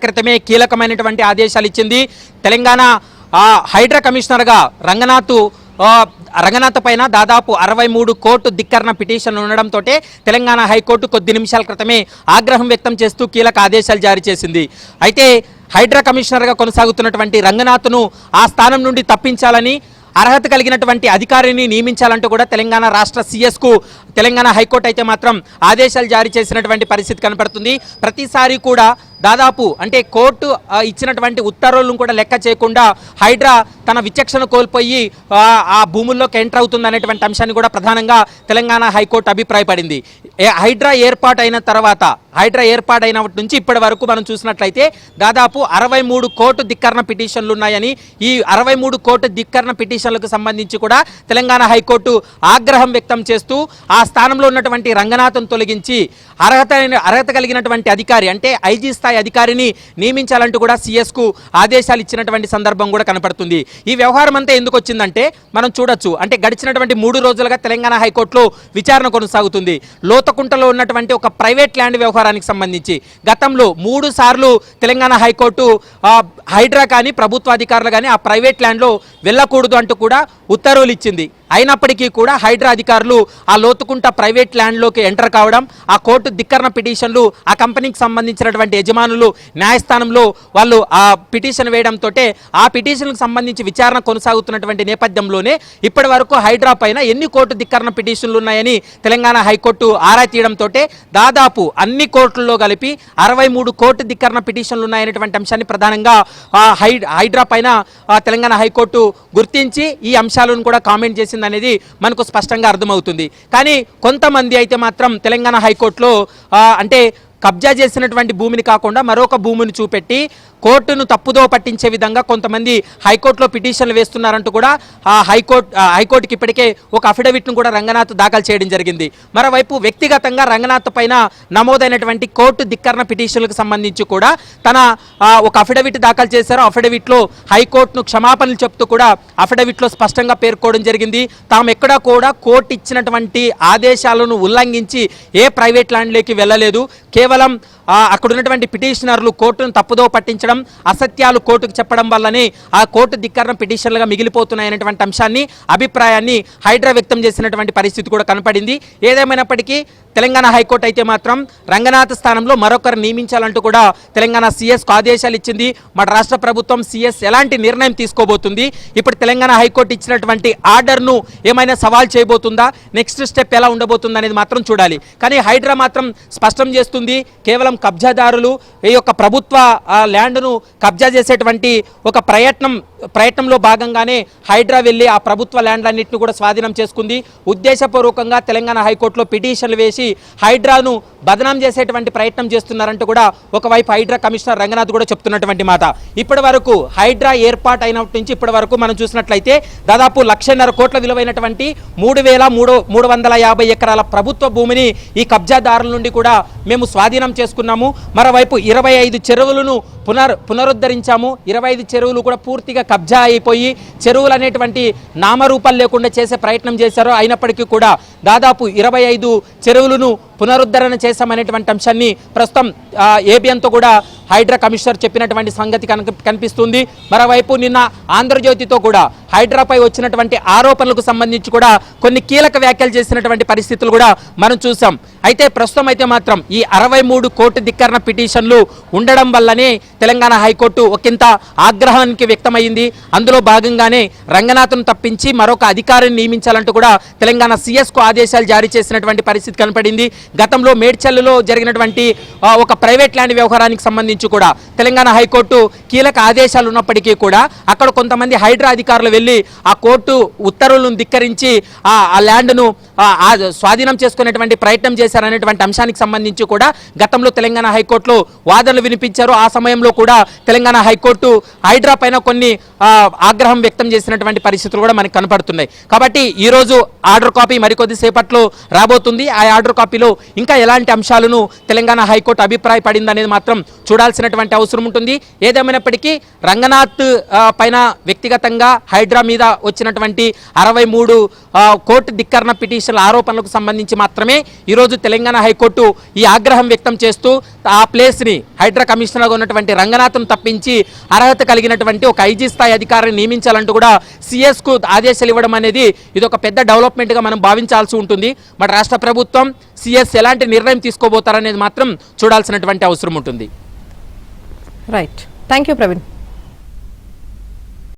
క్రితమే కీలకమైనటువంటి ఆదేశాలు ఇచ్చింది. తెలంగాణ హైడ్రా కమిషనర్గా రంగనాథ్ పైన దాదాపు 63 కోర్టు ధిక్కరణ పిటిషన్లు ఉండడంతో తెలంగాణ హైకోర్టు కొద్ది నిమిషాల క్రితమే ఆగ్రహం వ్యక్తం చేస్తూ కీలక ఆదేశాలు జారీ చేసింది. అయితే హైడ్రా కమిషనర్గా కొనసాగుతున్నటువంటి రంగనాథ్ను ఆ స్థానం నుండి తప్పించాలని, అర్హత కలిగినటువంటి అధికారిని నియమించాలంటూ కూడా తెలంగాణ రాష్ట్ర సీఎస్కు తెలంగాణ హైకోర్టు అయితే మాత్రం ఆదేశాలు జారీ చేసినటువంటి పరిస్థితి కనపడుతుంది. ప్రతిసారి కూడా దాదాపు అంటే కోర్టు ఇచ్చినటువంటి ఉత్తర్వులను కూడా లెక్క చేయకుండా హైడ్రా తన విచక్షణ కోల్పోయి ఆ భూముల్లోకి ఎంటర్ అవుతుంది అనేటువంటి అంశాన్ని కూడా ప్రధానంగా తెలంగాణ హైకోర్టు అభిప్రాయపడింది. హైడ్రా ఏర్పాటైనప్పటి నుంచి ఇప్పటి వరకు మనం చూసినట్లయితే దాదాపు 63 కోర్టు ధిక్కరణ పిటిషన్లు ఉన్నాయని, ఈ 63 కోర్టు ధిక్కరణ పిటిషన్లకు సంబంధించి కూడా తెలంగాణ హైకోర్టు ఆగ్రహం వ్యక్తం చేస్తూ ఆ స్థానంలో ఉన్నటువంటి రంగనాథ్ను తొలగించి అర్హత కలిగినటువంటి అధికారి అంటే ఐజీ స్థాయి అధికారిని నియమించాలంటూ కూడా సీఎస్కు ఆదేశాలు ఇచ్చినటువంటి సందర్భం కూడా కనపడుతుంది. ఈ వ్యవహారం అంతా ఎందుకు వచ్చిందంటే మనం చూడొచ్చు, అంటే గడిచినటువంటి 3 రోజులుగా తెలంగాణ హైకోర్టులో విచారణ కొనసాగుతుంది. లోతకుంటలో ఉన్నటువంటి ఒక ప్రైవేట్ ల్యాండ్ వ్యవహారానికి సంబంధించి గతంలో 3 సార్లు తెలంగాణ హైకోర్టు హైడ్రా కానీ ప్రభుత్వ అధికారులు కానీ ఆ ప్రైవేట్ ల్యాండ్లో వెళ్ళకూడదు అంటూ కూడా ఉత్తర్వులు ఇచ్చింది. అయినప్పటికీ కూడా హైడ్రా అధికారులు ఆ లోతుకుంట ప్రైవేట్ ల్యాండ్లోకి ఎంటర్ కావడం, ఆ కోర్టు ధిక్కరణ పిటిషన్లు ఆ కంపెనీకి సంబంధించినటువంటి యజమానులు న్యాయస్థానంలో వాళ్ళు ఆ పిటిషన్ వేయడంతో ఆ పిటిషన్కు సంబంధించి విచారణ కొనసాగుతున్నటువంటి నేపథ్యంలోనే ఇప్పటి వరకు హైడ్రా పైన ఎన్ని కోర్టు ధిక్కరణ పిటిషన్లు ఉన్నాయని తెలంగాణ హైకోర్టు ఆరా తీయడంతో దాదాపు అన్ని కోర్టుల్లో కలిపి 63 కోర్టు ధిక్కరణ పిటిషన్లు ఉన్నాయనేటువంటి అంశాన్ని ప్రధానంగా హైడ్రా పైన తెలంగాణ హైకోర్టు గుర్తించి ఈ అంశాలను కూడా కామెంట్ చేసి అనేది మనకు స్పష్టంగా అర్థమవుతుంది. కానీ కొంతమంది అయితే మాత్రం తెలంగాణ హైకోర్టులో అంటే కబ్జా చేసినటువంటి భూమిని కాకుండా మరొక భూమిని చూపెట్టి కోర్టును తప్పుదో పట్టించే విధంగా కొంతమంది హైకోర్టులో పిటిషన్లు వేస్తున్నారంటూ కూడా హైకోర్టుకి ఇప్పటికే ఒక అఫిడవిట్ను కూడా రంగనాథ్ దాఖలు చేయడం జరిగింది. మరోవైపు వ్యక్తిగతంగా రంగనాథ్ పైన నమోదైనటువంటి కోర్టు ధిక్కరణ పిటిషన్లకు సంబంధించి కూడా తన ఒక అఫిడవిట్ దాఖలు చేశారు. అఫిడవిట్లో హైకోర్టును క్షమాపణలు చెప్తూ కూడా అఫిడవిట్లో స్పష్టంగా పేర్కోవడం జరిగింది. తాము ఎక్కడా కూడా కోర్టు ఇచ్చినటువంటి ఆదేశాలను ఉల్లంఘించి ఏ ప్రైవేట్ ల్యాండ్లోకి వెళ్ళలేదు, కేవలం అక్కడ ఉన్నటువంటి పిటిషనర్లు కోర్టును తప్పుదో పట్టించడం, అసత్యాలు కోర్టుకు చెప్పడం వల్లనే ఆ కోర్టు ధిక్కరణ పిటిషన్లుగా మిగిలిపోతున్నాయనేటువంటి అంశాన్ని అభిప్రాయాన్ని హైడ్రా వ్యక్తం చేసినటువంటి పరిస్థితి కూడా కనపడింది. ఏదేమైనప్పటికీ తెలంగాణ హైకోర్టు అయితే మాత్రం రంగనాథ్ స్థానంలో మరొకరు నియమించాలంటూ కూడా తెలంగాణ సీఎస్కు ఆదేశాలు ఇచ్చింది. మన రాష్ట్ర ప్రభుత్వం సీఎస్ ఎలాంటి నిర్ణయం తీసుకోబోతుంది, ఇప్పుడు తెలంగాణ హైకోర్టు ఇచ్చినటువంటి ఆర్డర్ను ఏమైనా సవాల్ చేయబోతుందా, నెక్స్ట్ స్టెప్ ఎలా ఉండబోతుంది అనేది మాత్రం చూడాలి. కానీ హైడ్రా మాత్రం స్పష్టం చేస్తుంది, కేవలం కబ్జాదారులు ఈ యొక్క ప్రభుత్వ ల్యాండ్ను కబ్జా చేసేటువంటి ఒక ప్రయత్నంలో భాగంగానే హైడ్రా వెళ్ళి ఆ ప్రభుత్వ ల్యాండ్లన్నింటినీ కూడా స్వాధీనం చేసుకుంది. ఉద్దేశపూర్వకంగా తెలంగాణ హైకోర్టులో పిటిషన్లు వేసి హైడ్రాను బదనాం చేసేటువంటి ప్రయత్నం చేస్తున్నారంటూ కూడా ఒకవైపు హైడ్రా కమిషనర్ రంగనాథ్ కూడా చెప్తున్నటువంటి మాట. ఇప్పటి వరకు హైడ్రా ఏర్పాటు అయినప్పటి నుంచి ఇప్పటి వరకు మనం చూసినట్లయితే దాదాపు 1,50,000 కోట్ల విలువైనటువంటి 3,350 ఎకరాల ప్రభుత్వ భూమిని ఈ కబ్జాదారుల నుండి కూడా మేము స్వాధీనం చేసుకున్నాము. మరోవైపు 25 చెరువులను పునరుద్ధరించాము. 25 చెరువులు కూడా పూర్తిగా కబ్జా అయిపోయి చెరువులు అనేటువంటి నామరూపాలు లేకుండా చేసే ప్రయత్నం చేశారు. అయినప్పటికీ కూడా దాదాపు 25 చెరువులను పునరుద్ధరణ చేశామనేటువంటి అంశాన్ని ప్రస్తుతం ఏబిఎన్తో కూడా హైడ్రా కమిషనర్ చెప్పినటువంటి సంగతి కనిపిస్తుంది. మరోవైపు నిన్న ఆంధ్రజ్యోతితో కూడా హైడ్రాపై వచ్చినటువంటి ఆరోపణలకు సంబంధించి కూడా కొన్ని కీలక వ్యాఖ్యలు చేసినటువంటి పరిస్థితులు కూడా మనం చూసాం. అయితే ప్రస్తుతం అయితే మాత్రం ఈ 63 కోర్టు ధిక్కరణ పిటిషన్లు ఉండడం వల్లనే తెలంగాణ హైకోర్టు ఒకంత ఆగ్రహానికి వ్యక్తమైంది. అందులో భాగంగానే రంగనాథ్ను తప్పించి మరొక అధికారిని నియమించాలంటూ కూడా తెలంగాణ సీఎస్కు ఆదేశాలు జారీ చేసినటువంటి పరిస్థితి కనపడింది. గతంలో మేడ్చల్లో జరిగినటువంటి ఒక ప్రైవేట్ ల్యాండ్ వ్యవహారానికి సంబంధించి కూడా తెలంగాణ హైకోర్టు కీలక ఆదేశాలు ఉన్నప్పటికీ కూడా అక్కడ కొంతమంది హైడ్రా అధికారులు వెళ్ళి ఆ కోర్టు ఉత్తర్వులను ధిక్కరించి ఆ ల్యాండ్ను స్వాధీనం చేసుకునేటువంటి ప్రయత్నం చేశారనేటువంటి అంశానికి సంబంధించి కూడా గతంలో తెలంగాణ హైకోర్టులో వాదనలు వినిపించారు. ఆ సమయంలో కూడా తెలంగాణ హైకోర్టు హైడ్రా పైన కొన్ని ఆగ్రహం వ్యక్తం చేసినటువంటి పరిస్థితులు కూడా మనకు కనపడుతున్నాయి. కాబట్టి ఈరోజు ఆర్డర్ కాపీ మరికొద్ది సేపట్లో రాబోతుంది. ఆ ఆర్డర్ కాపీలో ఇంకా ఎలాంటి అంశాలను తెలంగాణ హైకోర్టు అభిప్రాయపడింది అనేది మాత్రం చూడాల్సినటువంటి అవసరం ఉంటుంది. ఏదేమైనప్పటికీ రంగనాథ్ పైన వ్యక్తిగతంగా హైడ్రా మీద వచ్చినటువంటి 63 కోర్టు ధిక్కరణ పిటిషన్ పిటిషన్ల ఆరోపణలకు సంబంధించి మాత్రమే ఈరోజు తెలంగాణ హైకోర్టు ఈ ఆగ్రహం వ్యక్తం చేస్తూ ఆ ప్లేస్ని హైడ్రా కమిషనర్గా ఉన్నటువంటి రంగనాథ్ను తప్పించి అర్హత కలిగినటువంటి ఒక ఐజీ స్థాయి అధికారిని నియమించాలంటూ కూడా సిఎస్కు ఆదేశాలు ఇవ్వడం అనేది ఇది ఒక పెద్ద డెవలప్మెంట్గా మనం భావించాల్సి ఉంటుంది. బట్ రాష్ట్ర ప్రభుత్వం సిఎస్ ఎలాంటి నిర్ణయం తీసుకోబోతారనేది మాత్రం చూడాల్సినటువంటి అవసరం ఉంటుంది. Right, thank you Praveen.